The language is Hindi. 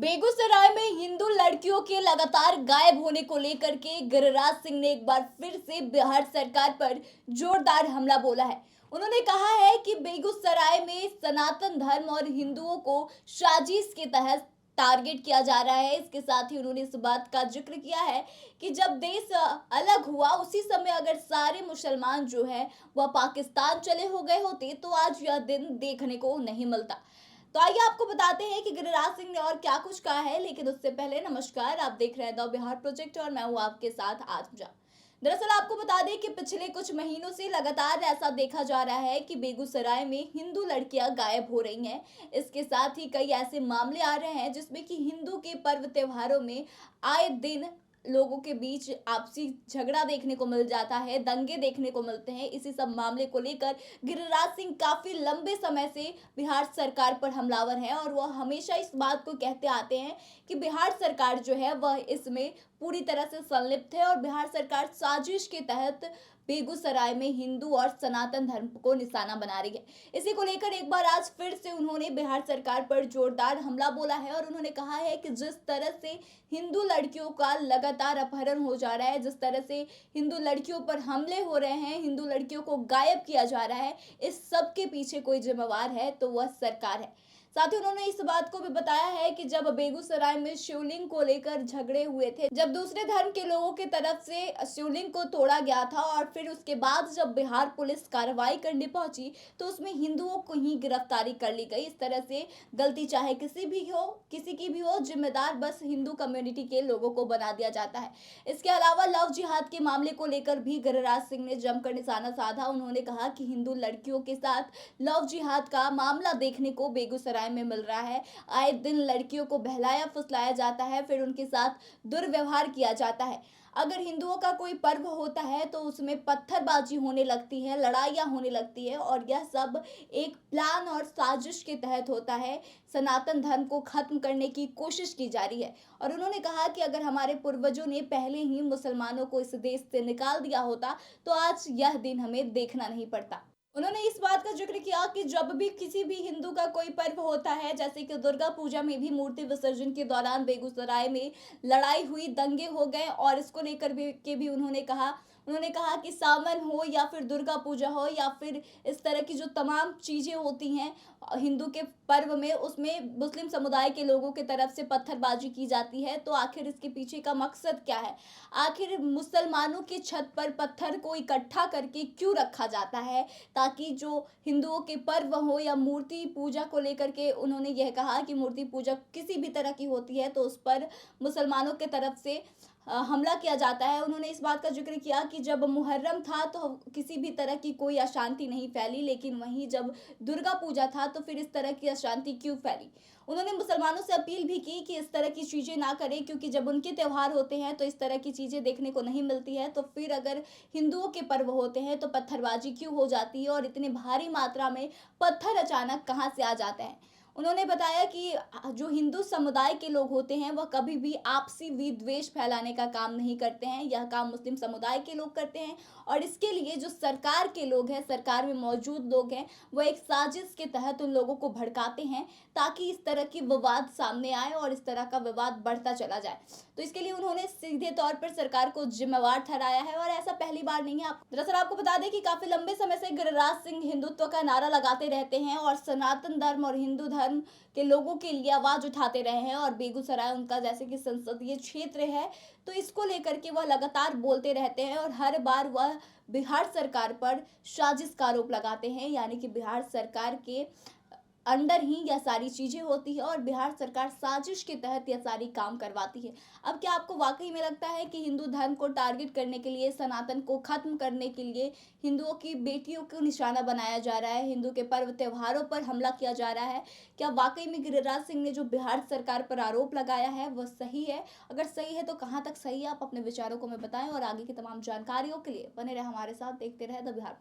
बेगूसराय में हिंदू लड़कियों के लगातार गायब होने को लेकर के गिरिराज सिंह ने एक बार फिर से बिहार सरकार पर जोरदार हमला बोला है। उन्होंने कहा है कि बेगूसराय में सनातन धर्म और हिंदुओं को साजिश के तहत टारगेट किया जा रहा है। इसके साथ ही उन्होंने इस बात का जिक्र किया है कि जब देश अलग हुआ उसी समय अगर सारे मुसलमान जो है वह पाकिस्तान चले हो गए होते तो आज यह दिन देखने को नहीं मिलता। तो आइए आपको बताते हैं कि गिरिराज सिंह ने और क्या कुछ कहा है, लेकिन उससे पहले नमस्कार, आप देख रहे हैं द बिहार प्रोजेक्ट और मैं हूं आपके साथ आत्मजा। दरअसल आपको बता दें कि पिछले कुछ महीनों से लगातार ऐसा देखा जा रहा है कि बेगूसराय में हिंदू लड़कियां गायब हो रही हैं। इसके साथ ही कई ऐसे मामले आ रहे हैं जिसमें कि हिंदू के पर्व त्योहारों में आए दिन लोगों के बीच आपसी झगड़ा देखने को मिल जाता है, दंगे देखने को मिलते हैं। इसी सब मामले को लेकर गिरिराज सिंह काफी लंबे समय से बिहार सरकार पर हमलावर हैं और वह हमेशा इस बात को कहते आते हैं कि बिहार सरकार जो है वह इसमें पूरी तरह से संलिप्त है और बिहार सरकार साजिश के तहत बेगूसराय में हिंदू और सनातन धर्म को निशाना बना रही है। इसी को लेकर एक बार आज फिर से उन्होंने बिहार सरकार पर जोरदार हमला बोला है और उन्होंने कहा है कि जिस तरह से हिंदू लड़कियों का लगातार अपहरण हो जा रहा है, जिस तरह से हिंदू लड़कियों पर हमले हो रहे हैं, हिंदू लड़कियों को गायब किया जा रहा है, इस सब के पीछे कोई जिम्मेवार है तो वह सरकार है। साथ ही उन्होंने इस बात को भी बताया है कि जब बेगूसराय में शिवलिंग को लेकर झगड़े हुए थे, जब दूसरे धर्म के लोगों की तरफ से शिवलिंग को तोड़ा गया था और फिर उसके बाद जब बिहार पुलिस कार्रवाई करने पहुंची तो उसमें हिंदुओं को ही गिरफ्तारी कर ली गई। इस तरह से गलती चाहे किसी की भी हो, जिम्मेदार बस हिंदू कम्युनिटी के लोगों को बना दिया जाता है। इसके अलावा लव जिहाद के मामले को लेकर भी गिरिराज सिंह ने जमकर निशाना साधा। उन्होंने कहा कि हिंदू लड़कियों के साथ लव जिहाद का मामला देखने को बेगूसराय में मिल रहा है। आए दिन लड़कियों को बहलाया फुसलाया जाता है, फिर उनके साथ दुर्व्यवहार किया जाता है। अगर हिंदुओं का कोई पर्व होता है तो उसमें पत्थरबाजी होने लगती है, लड़ाइयाँ होने लगती है और यह सब एक प्लान और साजिश के तहत होता है। सनातन धर्म को खत्म करने की कोशिश की जा रही है और उन्होंने कहा कि अगर हमारे पूर्वजों ने पहले ही मुसलमानों को इस देश से निकाल दिया होता तो आज यह दिन हमें देखना नहीं पड़ता। उन्होंने इस बात का जिक्र किया कि जब भी किसी भी हिंदू का कोई पर्व होता है, जैसे कि दुर्गा पूजा में भी मूर्ति विसर्जन के दौरान बेगूसराय में लड़ाई हुई, दंगे हो गए और इसको लेकर भी उन्होंने कहा कि सावन हो या फिर दुर्गा पूजा हो या फिर इस तरह की जो तमाम चीज़ें होती हैं हिंदू के पर्व में, उसमें मुस्लिम समुदाय के लोगों की तरफ से पत्थरबाजी की जाती है। तो आखिर इसके पीछे का मकसद क्या है? आखिर मुसलमानों की छत पर पत्थर को इकट्ठा करके क्यों रखा जाता है, ताकि जो हिंदुओं के पर्व हो या मूर्ति पूजा को लेकर के उन्होंने यह कहा कि मूर्ति पूजा किसी भी तरह की होती है तो उस पर मुसलमानों के तरफ से हमला किया जाता है। उन्होंने इस बात का जिक्र किया कि जब मुहर्रम था तो किसी भी तरह की कोई अशांति नहीं फैली, लेकिन वहीं जब दुर्गा पूजा था तो फिर इस तरह की अशांति क्यों फैली। उन्होंने मुसलमानों से अपील भी की कि इस तरह की चीज़ें ना करें, क्योंकि जब उनके त्यौहार होते हैं तो इस तरह की चीज़ें देखने को नहीं मिलती है, तो फिर अगर हिंदुओं के पर्व होते हैं तो पत्थरबाजी क्यों हो जाती है और इतनी भारी मात्रा में पत्थर अचानक कहाँ से आ जाते हैं। उन्होंने बताया कि जो हिंदू समुदाय के लोग होते हैं वह कभी भी आपसी विद्वेष फैलाने का काम नहीं करते हैं, यह काम मुस्लिम समुदाय के लोग करते हैं और इसके लिए जो सरकार के लोग हैं, सरकार में मौजूद लोग हैं, वह एक साजिश के तहत उन लोगों को भड़काते हैं ताकि इस तरह की विवाद सामने आए और इस तरह का विवाद बढ़ता चला जाए। तो इसके लिए उन्होंने सीधे तौर पर सरकार को जिम्मेवार ठहराया है और ऐसा पहली बार नहीं है। दरअसल आपको बता दें कि काफी लंबे समय से गिरिराज सिंह हिंदुत्व का नारा लगाते रहते हैं और सनातन धर्म और हिंदू धर्म के लोगों के लिए आवाज उठाते रहे हैं और बेगूसराय उनका जैसे कि संसदीय क्षेत्र है तो इसको लेकर के वह लगातार बोलते रहते हैं और हर बार वह बिहार सरकार पर साजिश का आरोप लगाते हैं, यानी कि बिहार सरकार के अंडर ही यह सारी चीजें होती है और बिहार सरकार साजिश के तहत यह सारी काम करवाती है। अब क्या आपको वाकई में लगता है कि हिंदू धर्म को टारगेट करने के लिए, सनातन को खत्म करने के लिए हिंदुओं की बेटियों को निशाना बनाया जा रहा है, हिंदू के पर्व त्योहारों पर हमला किया जा रहा है? क्या वाकई में गिरिराज सिंह ने जो बिहार सरकार पर आरोप लगाया है वह सही है? अगर सही है तो कहाँ तक सही है? आप अपने विचारों को हमें बताएं और आगे की तमाम जानकारियों के लिए बने रहे हमारे साथ, देखते रहे द बिहार।